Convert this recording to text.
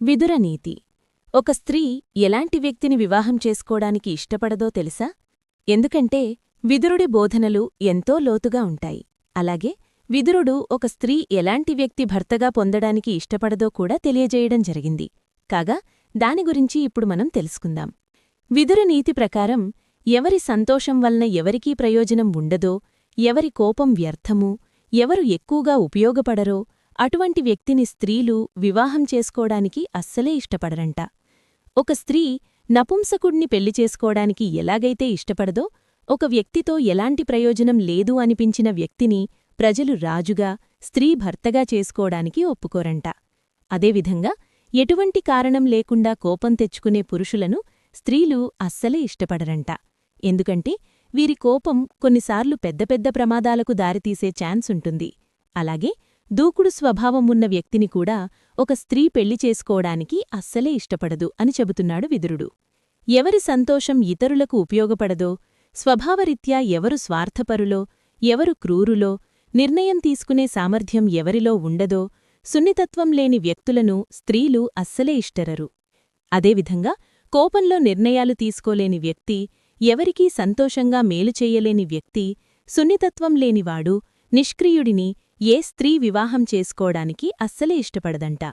విదురనీతి. ఒక స్త్రీ ఎలాంటి వ్యక్తిని వివాహం చేసుకోడానికి ఇష్టపడదో తెలుసా? ఎందుకంటే విదురుడి బోధనలు ఎంతో లోతుగా ఉంటాయి. అలాగే విదురుడు ఒక స్త్రీ ఎలాంటి వ్యక్తి భర్తగా పొందడానికి ఇష్టపడదో కూడా తెలియజేయడం జరిగింది. కాగా దాని గురించి ఇప్పుడు మనం తెలుసుకుందాం. విదురనీతి ప్రకారం ఎవరి సంతోషం వలన ఎవరికీ ప్రయోజనం ఉండదో, ఎవరి కోపం వ్యర్థమూ, ఎవరు ఎక్కువగా ఉపయోగపడరో అటువంటి వ్యక్తిని స్త్రీలు వివాహం చేసుకోడానికి అస్సలే ఇష్టపడరంట. ఒక స్త్రీ నపుంసకుడిని పెళ్లి చేసుకోడానికి ఎలాగైతే ఇష్టపడదో, ఒక వ్యక్తితో ఎలాంటి ప్రయోజనం లేదు అనిపించిన వ్యక్తిని ప్రజలు రాజుగా, స్త్రీ భర్తగా చేసుకోడానికి ఒప్పుకోరంట. అదేవిధంగా ఎటువంటి కారణం లేకుండా కోపం తెచ్చుకునే పురుషులను స్త్రీలు అస్సలే ఇష్టపడరంట. ఎందుకంటే వీరి కోపం కొన్నిసార్లు పెద్ద పెద్ద ప్రమాదాలకు దారితీసే ఛాన్సుంటుంది. అలాగే దూకుడు స్వభావం ఉన్న వ్యక్తిని కూడా ఒక స్త్రీ పెళ్లి చేసుకోవడానికి అస్సలే ఇష్టపడదు అని చెబుతున్నాడు విదురుడు. ఎవరి సంతోషం ఇతరులకు ఉపయోగపడదో, స్వభావరీత్యా ఎవరు స్వార్థపరులో, ఎవరు క్రూరులో, నిర్ణయం తీసుకునే సామర్థ్యం ఎవరిలో ఉండదో, సున్నితత్వం లేని వ్యక్తులను స్త్రీలు అస్సలే ఇష్టరరు. అదేవిధంగా కోపంలో నిర్ణయాలు తీసుకోలేని వ్యక్తి, ఎవరికీ సంతోషంగా మేలు చెయ్యలేని వ్యక్తి, సున్నితత్వం లేనివాడు, నిష్క్రియుడిని ఏ స్త్రీ వివాహం చేసుకోవడానికి అస్సలే ఇష్టపడదంట.